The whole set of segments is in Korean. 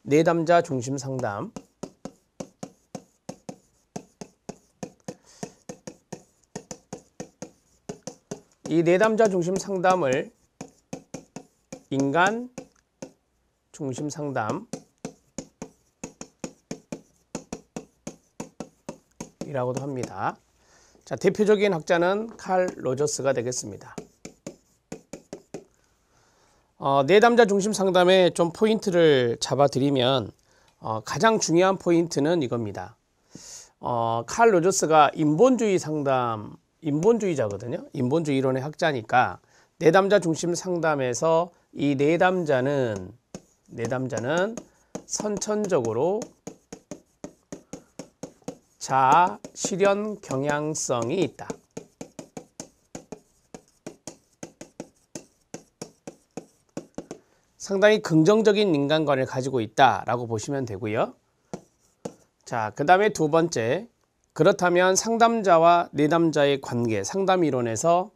내담자 중심 상담. 이 내담자 중심 상담을 인간 중심 상담 이라고도 합니다. 자, 대표적인 학자는 칼 로저스가 되겠습니다. 내담자 중심 상담에 좀 포인트를 잡아드리면 가장 중요한 포인트는 이겁니다. 칼 로저스가 인본주의자거든요. 인본주의 이론의 학자니까 내담자 중심 상담에서 이 내담자는 선천적으로 자아 실현 경향성이 있다. 상당히 긍정적인 인간관을 가지고 있다라고 보시면 되고요. 자, 그 다음에 두 번째, 그렇다면 상담자와 내담자의 관계, 상담 이론에서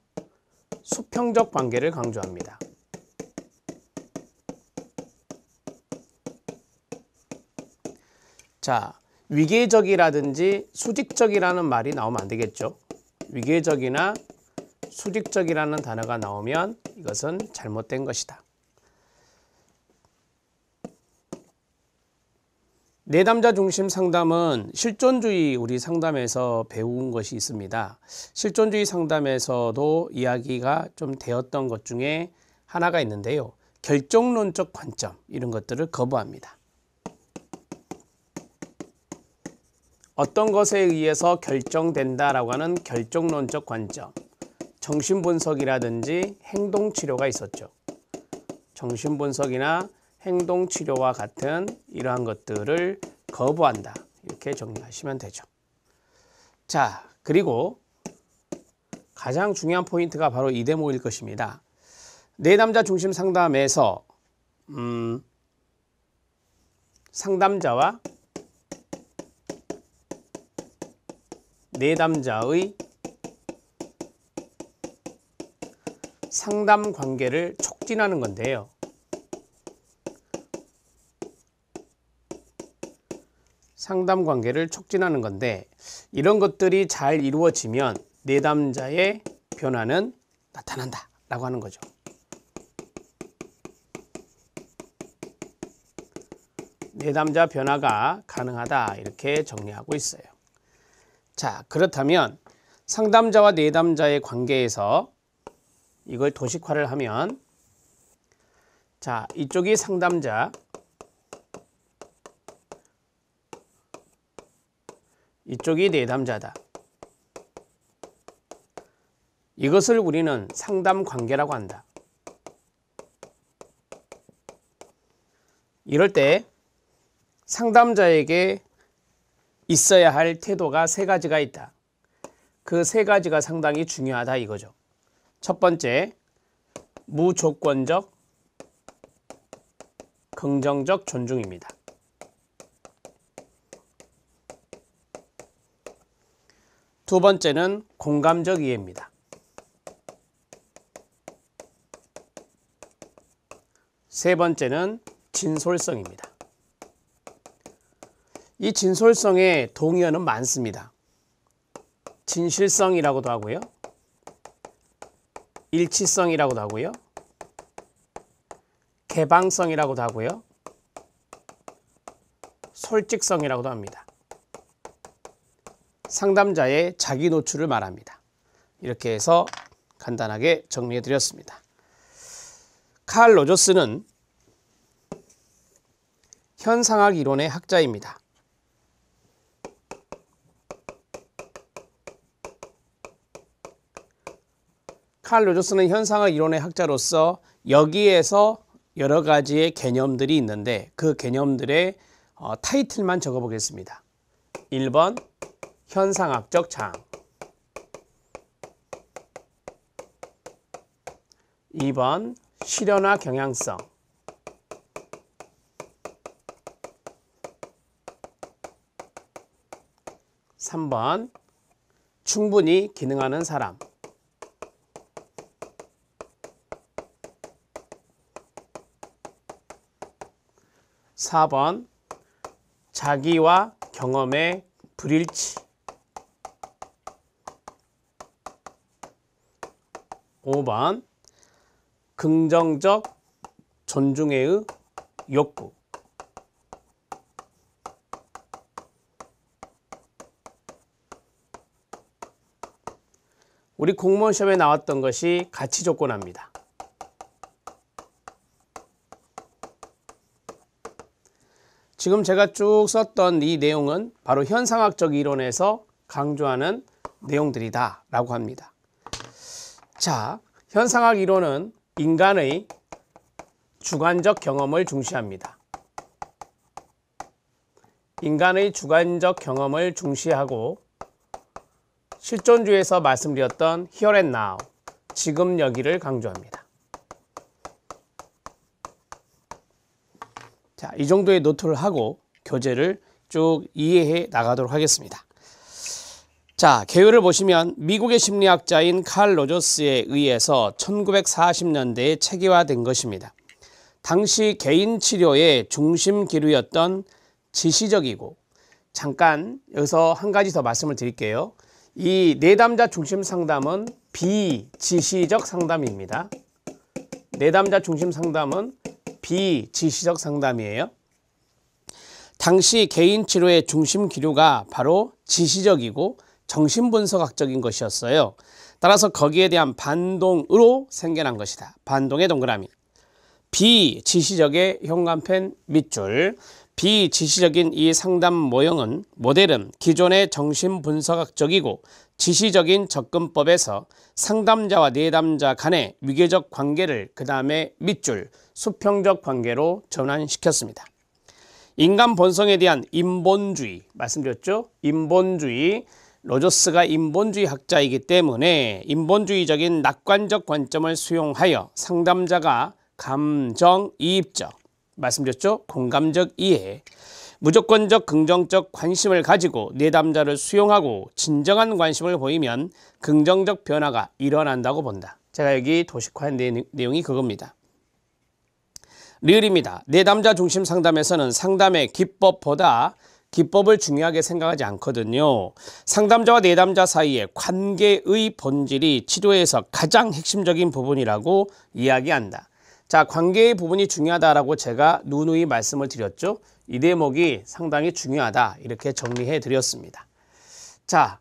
수평적 관계를 강조합니다. 자, 위계적이라든지 수직적이라는 말이 나오면 안 되겠죠. 위계적이나 수직적이라는 단어가 나오면 이것은 잘못된 것이다. 내담자 중심 상담은 실존주의 우리 상담에서 배운 것이 있습니다. 실존주의 상담에서도 이야기가 좀 되었던 것 중에 하나가 있는데요. 결정론적 관점, 이런 것들을 거부합니다. 어떤 것에 의해서 결정된다라고 하는 결정론적 관점, 정신분석이라든지 행동치료가 있었죠. 정신분석이나 행동치료와 같은 이러한 것들을 거부한다, 이렇게 정리하시면 되죠. 자, 그리고 가장 중요한 포인트가 바로 이 대목일 것입니다. 내담자 중심 상담에서 상담자와 내담자의 상담 관계를 촉진하는 건데요. 상담 관계를 촉진하는 건데, 이런 것들이 잘 이루어지면 내담자의 변화는 나타난다 라고 하는 거죠. 내담자 변화가 가능하다, 이렇게 정리하고 있어요. 자, 그렇다면 상담자와 내담자의 관계에서 이걸 도식화를 하면, 자, 이쪽이 상담자, 이쪽이 내담자다. 이것을 우리는 상담 관계라고 한다. 이럴 때 상담자에게 있어야 할 태도가 세 가지가 있다. 그 세 가지가 상당히 중요하다 이거죠. 첫 번째, 무조건적, 긍정적 존중입니다. 두 번째는 공감적 이해입니다. 세 번째는 진솔성입니다. 이 진솔성의 동의어는 많습니다. 진실성이라고도 하고요. 일치성이라고도 하고요. 개방성이라고도 하고요. 솔직성이라고도 합니다. 상담자의 자기 노출을 말합니다. 이렇게 해서 간단하게 정리해 드렸습니다. 칼 로저스는 현상학 이론의 학자입니다. 칼 로저스는 현상학 이론의 학자로서 여기에서 여러 가지의 개념들이 있는데 그 개념들의 타이틀만 적어보겠습니다. 1번 현상학적 장, 2번 실현화 경향성, 3번 충분히 기능하는 사람, 4번 자기와 경험의 불일치. 5번 긍정적 존중의 욕구. 우리 공무원 시험에 나왔던 것이 가치 조건합니다. 지금 제가 쭉 썼던 이 내용은 바로 현상학적 이론에서 강조하는 내용들이다 라고 합니다. 자, 현상학 이론은 인간의 주관적 경험을 중시합니다. 인간의 주관적 경험을 중시하고 실존주의에서 말씀드렸던 here and now, 지금 여기를 강조합니다. 자, 이 정도의 노트를 하고 교재를 쭉 이해해 나가도록 하겠습니다. 자, 개요를 보시면 미국의 심리학자인 칼 로저스에 의해서 1940년대에 체계화된 것입니다. 당시 개인 치료의 중심 기류였던 지시적이고, 잠깐 여기서 한 가지 더 말씀을 드릴게요. 이 내담자 중심 상담은 비지시적 상담입니다. 내담자 중심 상담은 비지시적 상담이에요. 당시 개인 치료의 중심 기류가 바로 지시적이고 정신분석학적인 것이었어요. 따라서 거기에 대한 반동으로 생겨난 것이다. 반동의 동그라미. 비지시적의 현관펜 밑줄. 비지시적인 이 상담 모델은 기존의 정신분석학적이고 지시적인 접근법에서 상담자와 내담자 간의 위계적 관계를 그 다음에 밑줄 수평적 관계로 전환시켰습니다. 인간 본성에 대한 인본주의 말씀드렸죠. 인본주의, 로저스가 인본주의 학자이기 때문에 인본주의적인 낙관적 관점을 수용하여 상담자가 감정이입적, 말씀드렸죠. 공감적 이해, 무조건적 긍정적 관심을 가지고 내담자를 수용하고 진정한 관심을 보이면 긍정적 변화가 일어난다고 본다. 제가 여기 도식화한 내용이 그겁니다. 리을입니다. 내담자 중심 상담에서는 상담의 기법보다 기법을 중요하게 생각하지 않거든요. 상담자와 내담자 사이의 관계의 본질이 치료에서 가장 핵심적인 부분이라고 이야기한다. 자, 관계의 부분이 중요하다라고 제가 누누이 말씀을 드렸죠. 이 대목이 상당히 중요하다 이렇게 정리해 드렸습니다. 자,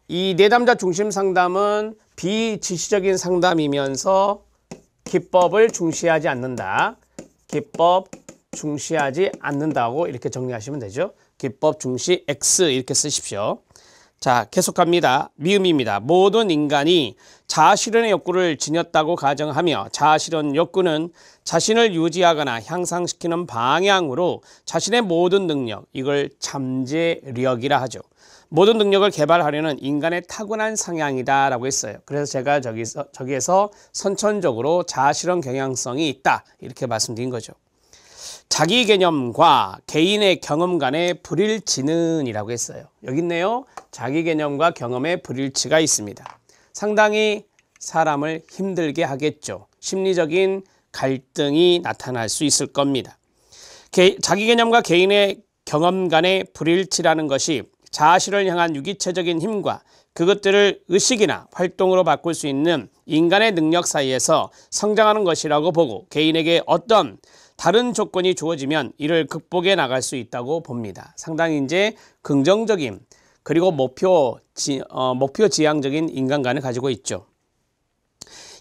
이 내담자 중심 상담은 비지시적인 상담이면서 기법을 중시하지 않는다. 기법 중시하지 않는다고 이렇게 정리하시면 되죠. 기법 중시 X 이렇게 쓰십시오. 자, 계속합니다. 미음입니다. 모든 인간이 자아실현의 욕구를 지녔다고 가정하며 자아실현 욕구는 자신을 유지하거나 향상시키는 방향으로 자신의 모든 능력, 이걸 잠재력이라 하죠. 모든 능력을 개발하려는 인간의 타고난 성향이다 라고 했어요. 그래서 제가 저기에서 선천적으로 자아실현 경향성이 있다 이렇게 말씀드린 거죠. 자기 개념과 개인의 경험 간의 불일치는 이라고 했어요. 여기 있네요. 자기 개념과 경험의 불일치가 있습니다. 상당히 사람을 힘들게 하겠죠. 심리적인 갈등이 나타날 수 있을 겁니다. 자기 개념과 개인의 경험 간의 불일치라는 것이 자아실을 향한 유기체적인 힘과 그것들을 의식이나 활동으로 바꿀 수 있는 인간의 능력 사이에서 성장하는 것이라고 보고 개인에게 어떤 다른 조건이 주어지면 이를 극복해 나갈 수 있다고 봅니다. 상당히 이제 긍정적인 그리고 목표 지향적인 인간관을 가지고 있죠.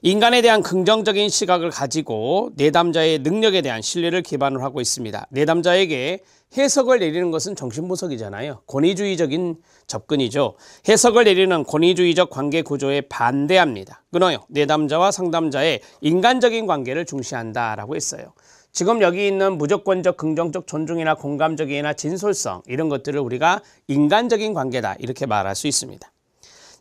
인간에 대한 긍정적인 시각을 가지고 내담자의 능력에 대한 신뢰를 기반으로 하고 있습니다. 내담자에게 해석을 내리는 것은 정신분석이잖아요. 권위주의적인 접근이죠. 해석을 내리는 권위주의적 관계 구조에 반대합니다. 끊어요. 내담자와 상담자의 인간적인 관계를 중시한다라고 했어요. 지금 여기 있는 무조건적 긍정적 존중이나 공감적 이해나 진솔성 이런 것들을 우리가 인간적인 관계다 이렇게 말할 수 있습니다.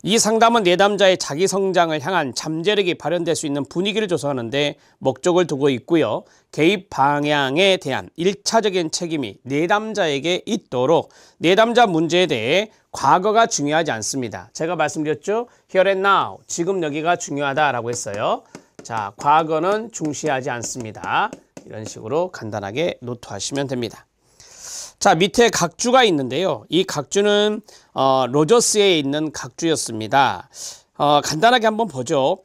이 상담은 내담자의 자기 성장을 향한 잠재력이 발현될 수 있는 분위기를 조성하는 데 목적을 두고 있고요. 개입 방향에 대한 1차적인 책임이 내담자에게 있도록 내담자 문제에 대해 과거가 중요하지 않습니다. 제가 말씀드렸죠. Here and now, 지금 여기가 중요하다라고 했어요. 자, 과거는 중시하지 않습니다. 이런 식으로 간단하게 노트하시면 됩니다. 자, 밑에 각주가 있는데요. 이 각주는 로저스에 있는 각주였습니다. 간단하게 한번 보죠.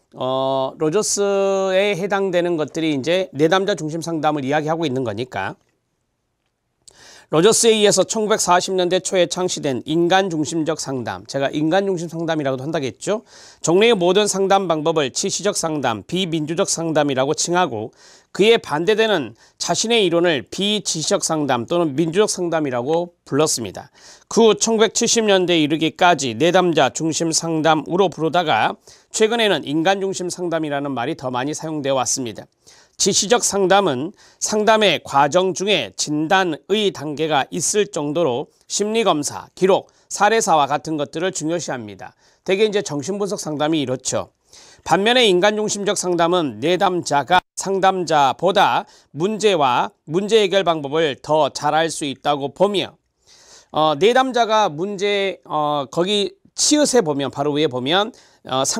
로저스에 해당되는 것들이 이제 내담자 중심 상담을 이야기하고 있는 거니까. 로저스에 의해서 1940년대 초에 창시된 인간 중심적 상담, 제가 인간 중심 상담이라고도 한다겠죠. 종래의 모든 상담 방법을 치시적 상담, 비민주적 상담이라고 칭하고 그에 반대되는 자신의 이론을 비지시적 상담 또는 민주적 상담이라고 불렀습니다. 그 후 1970년대에 이르기까지 내담자 중심 상담으로 부르다가 최근에는 인간 중심 상담이라는 말이 더 많이 사용되어 왔습니다. 지시적 상담은 상담의 과정 중에 진단의 단계가 있을 정도로 심리검사, 기록, 사례사와 같은 것들을 중요시합니다. 대개 이제 정신분석 상담이 이렇죠. 반면에 인간중심적 상담은 내담자가 상담자보다 문제와 문제 해결 방법을 더 잘 알 수 있다고 보며 내담자가 문제 거기 치읓에 보면 바로 위에 보면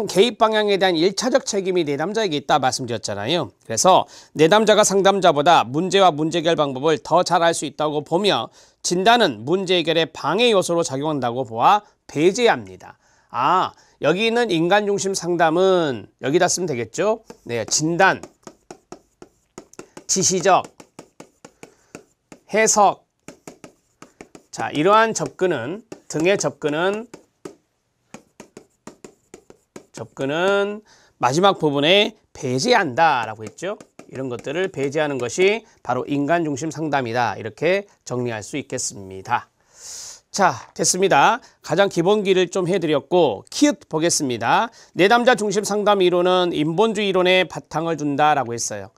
개입 방향에 대한 1차적 책임이 내담자에게 있다 말씀드렸잖아요. 그래서 내담자가 상담자보다 문제와 문제 해결 방법을 더 잘 알 수 있다고 보며 진단은 문제 해결의 방해 요소로 작용한다고 보아 배제합니다. 여기 있는 인간 중심 상담은 여기다 쓰면 되겠죠. 네, 진단, 지시적, 해석. 자, 이러한 접근은 등의 접근은 마지막 부분에 배제한다라고 했죠. 이런 것들을 배제하는 것이 바로 인간 중심 상담이다. 이렇게 정리할 수 있겠습니다. 자, 됐습니다. 가장 기본기를 좀 해드렸고 키읔 보겠습니다. 내담자 중심 상담 이론은 인본주의 이론에 바탕을 둔다라고 했어요.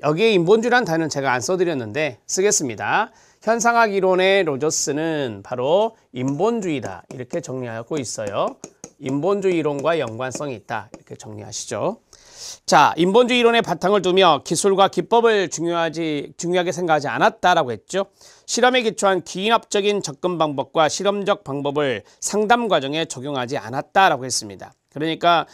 여기에 인본주의라는 단어는 제가 안 써드렸는데 쓰겠습니다. 현상학 이론의 로저스는 바로 인본주의다. 이렇게 정리하고 있어요. 인본주의 이론과 연관성이 있다. 이렇게 정리하시죠. 자, 인본주의 이론에 바탕을 두며 기술과 기법을 중요하게 생각하지 않았다라고 했죠. 실험에 기초한 귀납적인 접근 방법과 실험적 방법을 상담 과정에 적용하지 않았다라고 했습니다. 그러니까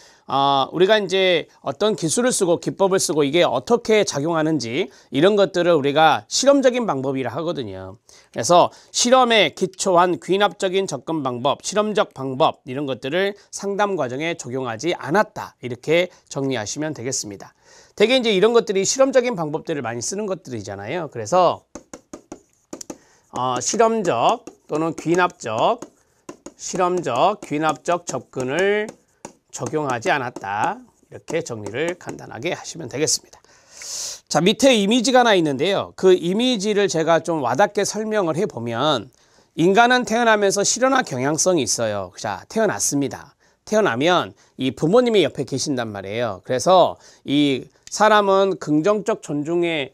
우리가 이제 어떤 기술을 쓰고 기법을 쓰고 이게 어떻게 작용하는지 이런 것들을 우리가 실험적인 방법이라 하거든요. 그래서 실험에 기초한 귀납적인 접근 방법, 실험적 방법 이런 것들을 상담 과정에 적용하지 않았다. 이렇게 정리하시면 되겠습니다. 대개 이제 이런 것들이 실험적인 방법들을 많이 쓰는 것들이잖아요. 그래서 실험적 또는 실험적, 귀납적 접근을 적용하지 않았다. 이렇게 정리를 간단하게 하시면 되겠습니다. 자, 밑에 이미지가 하나 있는데요. 그 이미지를 제가 좀 와닿게 설명을 해보면 인간은 태어나면서 실현화 경향성이 있어요. 자, 태어났습니다. 태어나면 이 부모님이 옆에 계신단 말이에요. 그래서 이 사람은 긍정적 존중을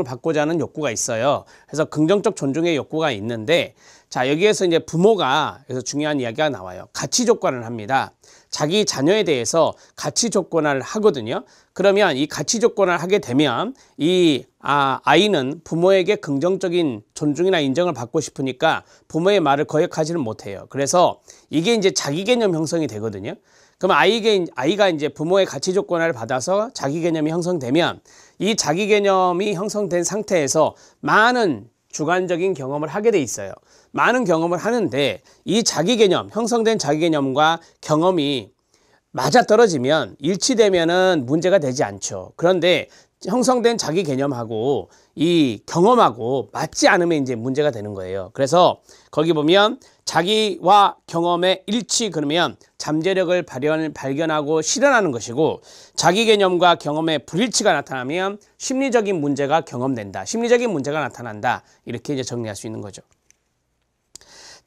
받고자 하는 욕구가 있어요. 그래서 긍정적 존중의 욕구가 있는데 자, 여기에서 이제 부모가 그래서 중요한 이야기가 나와요. 가치 조건을 합니다. 자기 자녀에 대해서 가치 조건을 하거든요. 그러면 이 가치 조건을 하게 되면 이 아이는 부모에게 긍정적인 존중이나 인정을 받고 싶으니까 부모의 말을 거역하지는 못해요. 그래서 이게 이제 자기 개념 형성이 되거든요. 그럼 아이가 이제 부모의 가치 조건을 받아서 자기 개념이 형성되면 이 자기 개념이 형성된 상태에서 많은 주관적인 경험을 하게 돼 있어요. 많은 경험을 하는데 이 자기 개념, 형성된 자기 개념과 경험이 맞아떨어지면 일치되면은 문제가 되지 않죠. 그런데 형성된 자기 개념하고 이 경험하고 맞지 않으면 이제 문제가 되는 거예요. 그래서 거기 보면 자기와 경험의 일치 그러면 잠재력을 발견하고 실현하는 것이고 자기 개념과 경험의 불일치가 나타나면 심리적인 문제가 경험된다. 심리적인 문제가 나타난다. 이렇게 이제 정리할 수 있는 거죠.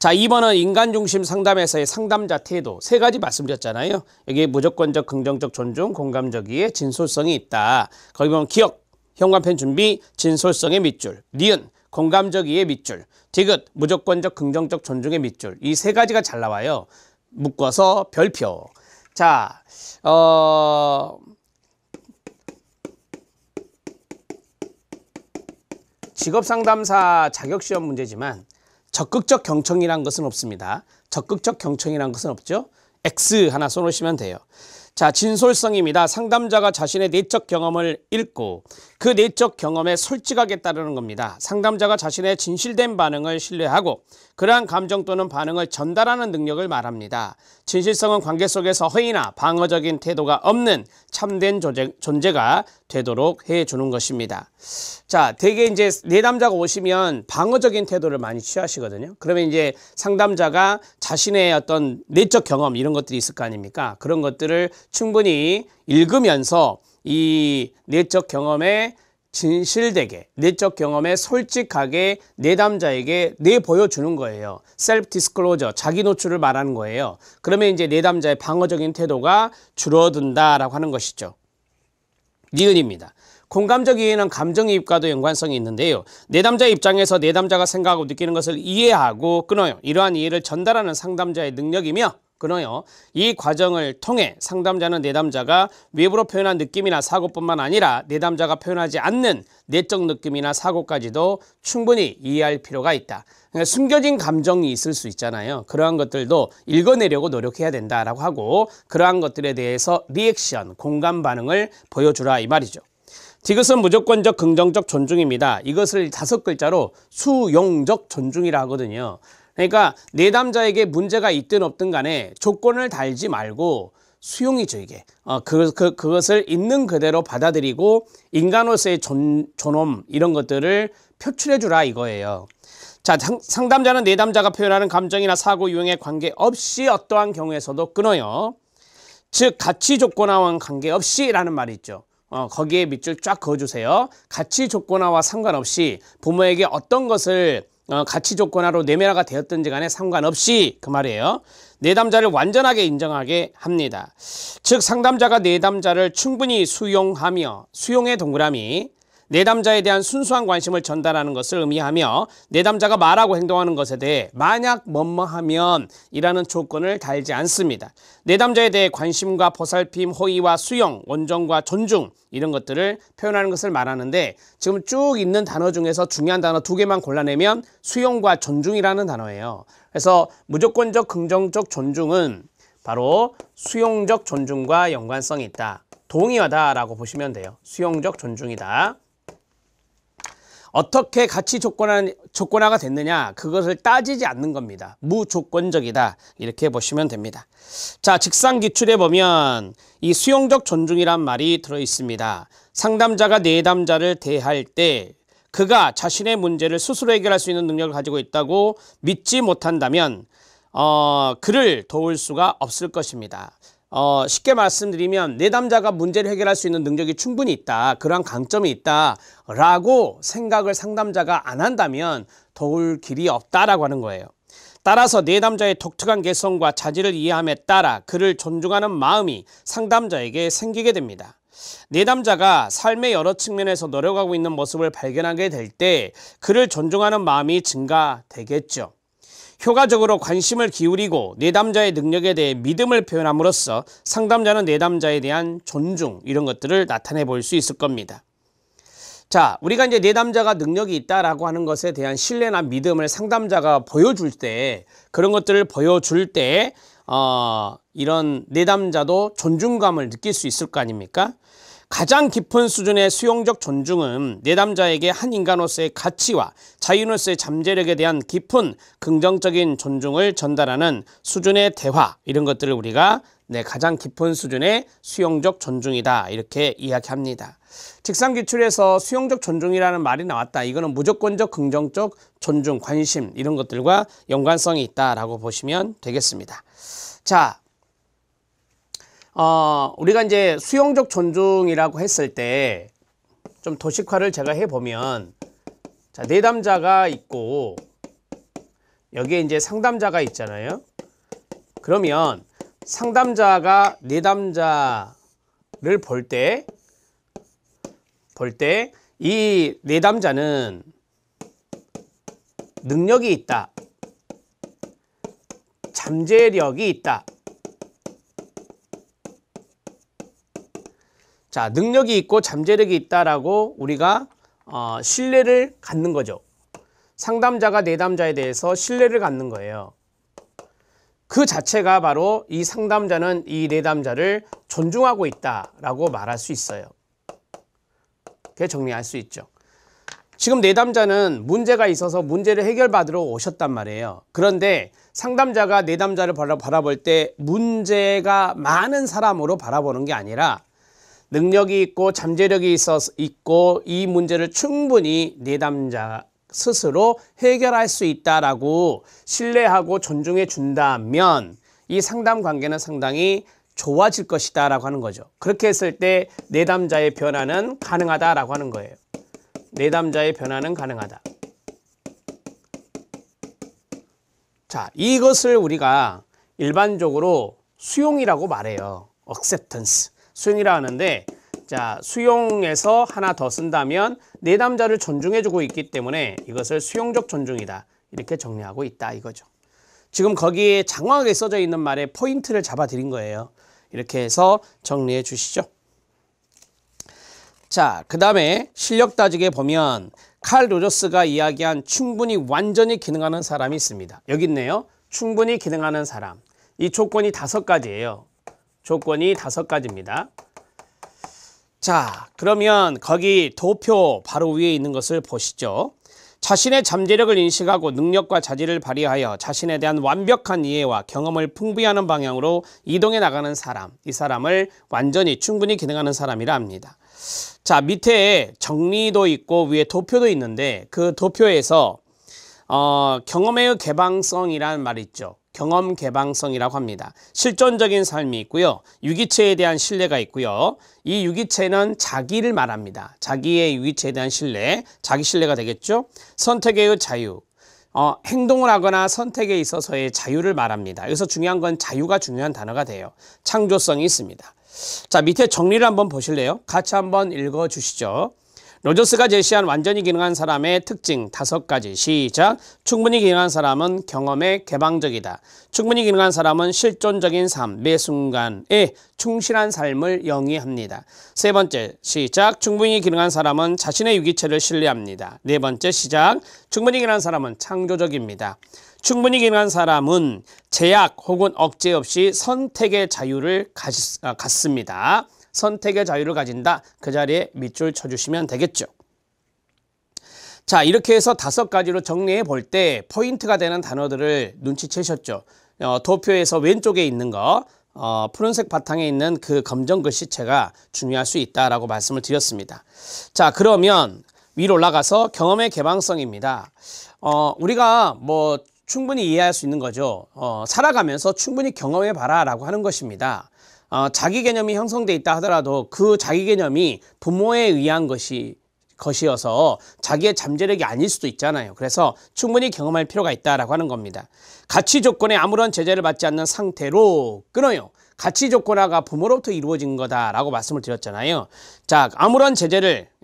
자, 2번은 인간중심 상담에서의 상담자 태도. 3가지 말씀드렸잖아요. 여기에 무조건적, 긍정적 존중, 공감적이의 진솔성이 있다. 거기 보면 기억, 현관펜 준비, 진솔성의 밑줄. 니은, 공감적이의 밑줄. 디귿, 무조건적, 긍정적 존중의 밑줄. 이 3가지가 잘 나와요. 묶어서 별표. 자, 직업상담사 자격시험 문제지만 적극적 경청이란 것은 없습니다. 적극적 경청이란 것은 없죠. X 하나 써놓으시면 돼요. 자, 진솔성입니다. 상담자가 자신의 내적 경험을 읽고 그 내적 경험에 솔직하게 따르는 겁니다. 상담자가 자신의 진실된 반응을 신뢰하고 그러한 감정 또는 반응을 전달하는 능력을 말합니다. 진실성은 관계 속에서 허위나 방어적인 태도가 없는 참된 존재가 되도록 해주는 것입니다. 자, 대개 이제 내담자가 오시면 방어적인 태도를 많이 취하시거든요. 그러면 이제 상담자가 자신의 어떤 내적 경험 이런 것들이 있을 거 아닙니까? 그런 것들을 충분히 읽으면서 이 내적 경험에 진실되게, 내적 경험에 솔직하게 내담자에게 내보여주는 거예요. 셀프 디스클로저, 자기 노출을 말하는 거예요. 그러면 이제 내담자의 방어적인 태도가 줄어든다라고 하는 것이죠. 니은입니다. 공감적 이해는 감정이입과도 연관성이 있는데요. 내담자의 입장에서 내담자가 생각하고 느끼는 것을 이해하고 끊어요. 이러한 이해를 전달하는 상담자의 능력이며 끊어요. 이 과정을 통해 상담자는 내담자가 외부로 표현한 느낌이나 사고뿐만 아니라 내담자가 표현하지 않는 내적 느낌이나 사고까지도 충분히 이해할 필요가 있다. 그러니까 숨겨진 감정이 있을 수 있잖아요. 그러한 것들도 읽어내려고 노력해야 된다라고 하고 그러한 것들에 대해서 리액션, 공감 반응을 보여주라 이 말이죠. 디귿은 무조건적 긍정적 존중입니다. 이것을 5글자로 수용적 존중이라 하거든요. 그러니까 내담자에게 문제가 있든 없든 간에 조건을 달지 말고 수용이죠, 이게. 그것을 있는 그대로 받아들이고 인간으로서의 존엄 이런 것들을 표출해 주라 이거예요. 자, 상담자는 내담자가 표현하는 감정이나 사고 유형에 관계없이 어떠한 경우에서도 끊어요. 즉 가치 조건화와 관계없이 라는 말이 있죠. 거기에 밑줄 쫙 그어주세요. 가치 조건화와 상관없이 부모에게 어떤 것을 가치 조건화로 내면화가 되었든지 간에 상관없이 그 말이에요. 내담자를 완전하게 인정하게 합니다. 즉 상담자가 내담자를 충분히 수용하며 수용의 동그라미 내담자에 대한 순수한 관심을 전달하는 것을 의미하며 내담자가 말하고 행동하는 것에 대해 만약 뭐뭐하면 이라는 조건을 달지 않습니다. 내담자에 대해 관심과 보살핌, 호의와 수용, 온정과 존중 이런 것들을 표현하는 것을 말하는데 지금 쭉 있는 단어 중에서 중요한 단어 2개만 골라내면 수용과 존중이라는 단어예요. 그래서 무조건적 긍정적 존중은 바로 수용적 존중과 연관성이 있다. 동의하다라고 보시면 돼요. 수용적 존중이다. 어떻게 가치 조건화가 됐느냐 그것을 따지지 않는 겁니다. 무조건적이다 이렇게 보시면 됩니다. 자, 직상 기출에 보면 이 수용적 존중이란 말이 들어있습니다. 상담자가 내담자를 대할 때 그가 자신의 문제를 스스로 해결할 수 있는 능력을 가지고 있다고 믿지 못한다면 그를 도울 수가 없을 것입니다. 쉽게 말씀드리면 내담자가 문제를 해결할 수 있는 능력이 충분히 있다. 그러한 강점이 있다. 라고 생각을 상담자가 안 한다면 도울 길이 없다라고 하는 거예요. 따라서 내담자의 독특한 개성과 자질을 이해함에 따라 그를 존중하는 마음이 상담자에게 생기게 됩니다. 내담자가 삶의 여러 측면에서 노력하고 있는 모습을 발견하게 될 때 그를 존중하는 마음이 증가되겠죠. 효과적으로 관심을 기울이고 내담자의 능력에 대해 믿음을 표현함으로써 상담자는 내담자에 대한 존중 이런 것들을 나타내 볼 수 있을 겁니다. 자, 우리가 이제 내담자가 능력이 있다라고 하는 것에 대한 신뢰나 믿음을 상담자가 보여줄 때 그런 것들을 보여줄 때 이런 내담자도 존중감을 느낄 수 있을 거 아닙니까? 가장 깊은 수준의 수용적 존중은 내담자에게 한 인간으로서의 가치와 자유로서의 잠재력에 대한 깊은 긍정적인 존중을 전달하는 수준의 대화 이런 것들을 우리가 가장 깊은 수준의 수용적 존중이다 이렇게 이야기합니다. 직상기출에서 수용적 존중이라는 말이 나왔다. 이거는 무조건적 긍정적 존중, 관심 이런 것들과 연관성이 있다라고 보시면 되겠습니다. 자, 우리가 이제 수용적 존중이라고 했을 때 좀 도식화를 제가 해보면 자, 내담자가 있고 여기에 이제 상담자가 있잖아요. 그러면 상담자가 내담자를 볼 때 이 내담자는 능력이 있다. 잠재력이 있다. 자, 능력이 있고 잠재력이 있다라고 우리가 신뢰를 갖는 거죠. 상담자가 내담자에 대해서 신뢰를 갖는 거예요. 그 자체가 바로 이 상담자는 이 내담자를 존중하고 있다라고 말할 수 있어요. 그렇게 정리할 수 있죠. 지금 내담자는 문제가 있어서 문제를 해결받으러 오셨단 말이에요. 그런데 상담자가 내담자를 바라볼 때 문제가 많은 사람으로 바라보는 게 아니라 능력이 있고 잠재력이 있고 이 문제를 충분히 내담자 스스로 해결할 수 있다라고 신뢰하고 존중해 준다면 이 상담 관계는 상당히 좋아질 것이다 라고 하는 거죠. 그렇게 했을 때 내담자의 변화는 가능하다라고 하는 거예요. 내담자의 변화는 가능하다. 자, 이것을 우리가 일반적으로 수용이라고 말해요. acceptance. 수용이라 하는데, 자, 수용에서 하나 더 쓴다면 내담자를 존중해주고 있기 때문에 이것을 수용적 존중이다. 이렇게 정리하고 있다 이거죠. 지금 거기에 장황하게 써져 있는 말에 포인트를 잡아드린 거예요. 이렇게 해서 정리해 주시죠. 자, 그 다음에 실력 따지게 보면 칼 로저스가 이야기한 충분히 완전히 기능하는 사람이 있습니다. 여기 있네요. 충분히 기능하는 사람. 이 조건이 5가지예요. 조건이 5가지입니다. 자, 그러면 거기 도표 바로 위에 있는 것을 보시죠. 자신의 잠재력을 인식하고 능력과 자질을 발휘하여 자신에 대한 완벽한 이해와 경험을 풍부히 하는 방향으로 이동해 나가는 사람, 이 사람을 완전히 충분히 기능하는 사람이라 합니다. 자, 밑에 정리도 있고 위에 도표도 있는데 그 도표에서 경험의 개방성이라는 말이 있죠. 경험 개방성이라고 합니다. 실존적인 삶이 있고요. 유기체에 대한 신뢰가 있고요. 이 유기체는 자기를 말합니다. 자기의 유기체에 대한 신뢰, 자기 신뢰가 되겠죠. 선택의 자유, 행동을 하거나 선택에 있어서의 자유를 말합니다. 여기서 중요한 건 자유가 중요한 단어가 돼요. 창조성이 있습니다. 자, 밑에 정리를 한번 보실래요? 같이 한번 읽어 주시죠. 로저스가 제시한 완전히 기능한 사람의 특징 5가지. 시작. 충분히 기능한 사람은 경험에 개방적이다. 충분히 기능한 사람은 실존적인 삶, 매 순간에 충실한 삶을 영위합니다. 3번째, 시작. 충분히 기능한 사람은 자신의 유기체를 신뢰합니다. 4번째, 시작. 충분히 기능한 사람은 창조적입니다. 충분히 기능한 사람은 제약 혹은 억제 없이 선택의 자유를 갖습니다. 선택의 자유를 가진다. 그 자리에 밑줄 쳐주시면 되겠죠. 자, 이렇게 해서 5가지로 정리해 볼 때 포인트가 되는 단어들을 눈치채셨죠. 도표에서 왼쪽에 있는 거, 푸른색 바탕에 있는 그 검정 글씨체가 중요할 수 있다라고 말씀을 드렸습니다. 자, 그러면 위로 올라가서 경험의 개방성입니다. 우리가 뭐 충분히 이해할 수 있는 거죠. 살아가면서 충분히 경험해 봐라 라고 하는 것입니다. 자기 개념이 형성돼 있다 하더라도 그 자기 개념이 부모에 의한 것이어서 자기의 잠재력이 아닐 수도 있잖아요. 그래서 충분히 경험할 필요가 있다라고 하는 겁니다. 가치 조건에 아무런 제재를 받지 않는 상태로 끊어요. 가치 조건화가 부모로부터 이루어진 거다라고 말씀을 드렸잖아요. 자,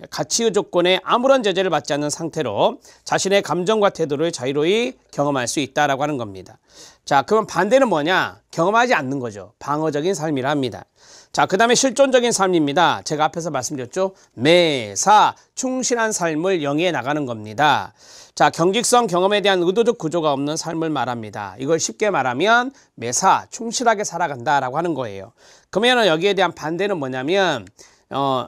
가치 조건에 아무런 제재를 받지 않는 상태로 자신의 감정과 태도를 자유로이 경험할 수 있다라고 하는 겁니다. 자, 그럼 반대는 뭐냐? 경험하지 않는 거죠. 방어적인 삶이라 합니다. 자, 그 다음에 실존적인 삶입니다. 제가 앞에서 말씀드렸죠. 매사 충실한 삶을 영위해 나가는 겁니다. 자, 경직성 경험에 대한 의도적 구조가 없는 삶을 말합니다. 이걸 쉽게 말하면 매사 충실하게 살아간다라고 하는 거예요. 그러면 여기에 대한 반대는 뭐냐면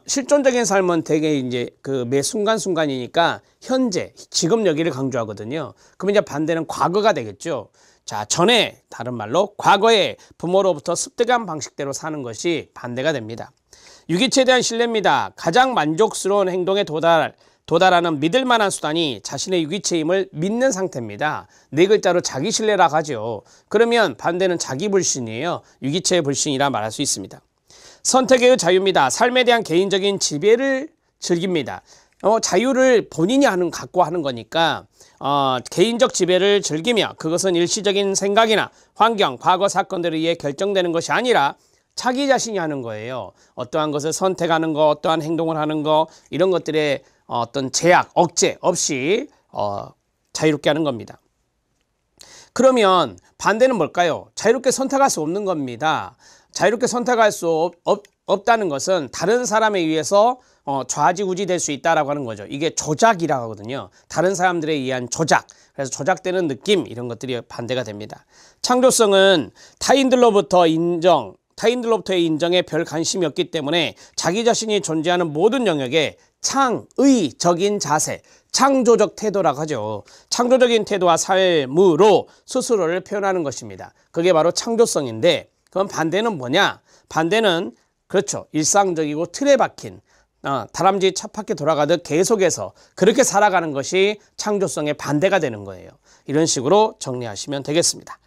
실존적인 삶은 되게 이제 그 매 순간순간이니까 현재, 지금 여기를 강조하거든요. 그러면 이제 반대는 과거가 되겠죠. 자, 전에, 다른 말로 과거에 부모로부터 습득한 방식대로 사는 것이 반대가 됩니다. 유기체에 대한 신뢰입니다. 가장 만족스러운 행동에 도달하는 믿을 만한 수단이 자신의 유기체임을 믿는 상태입니다. 4글자로 자기 신뢰라고 하죠. 그러면 반대는 자기 불신이에요. 유기체의 불신이라 말할 수 있습니다. 선택의 자유입니다. 삶에 대한 개인적인 지배를 즐깁니다. 자유를 본인이 갖고 하는 거니까 개인적 지배를 즐기며 그것은 일시적인 생각이나 환경, 과거 사건들에 의해 결정되는 것이 아니라 자기 자신이 하는 거예요. 어떠한 것을 선택하는 거, 어떠한 행동을 하는 거, 이런 것들에 어떤 제약, 억제 없이 자유롭게 하는 겁니다. 그러면 반대는 뭘까요? 자유롭게 선택할 수 없는 겁니다. 자유롭게 선택할 수 없다는 것은 다른 사람에 의해서 좌지우지 될 수 있다라고 하는 거죠. 이게 조작이라고 하거든요. 다른 사람들에 의한 조작. 그래서 조작되는 느낌 이런 것들이 반대가 됩니다. 창조성은 타인들로부터의 인정에 별 관심이 없기 때문에 자기 자신이 존재하는 모든 영역에 창의적인 자세, 창조적 태도라고 하죠. 창조적인 태도와 삶으로 스스로를 표현하는 것입니다. 그게 바로 창조성인데 그럼 반대는 뭐냐? 반대는 그렇죠. 일상적이고 틀에 박힌 다람쥐 쳇바퀴 돌아가듯 계속해서 그렇게 살아가는 것이 창조성의 반대가 되는 거예요. 이런 식으로 정리하시면 되겠습니다.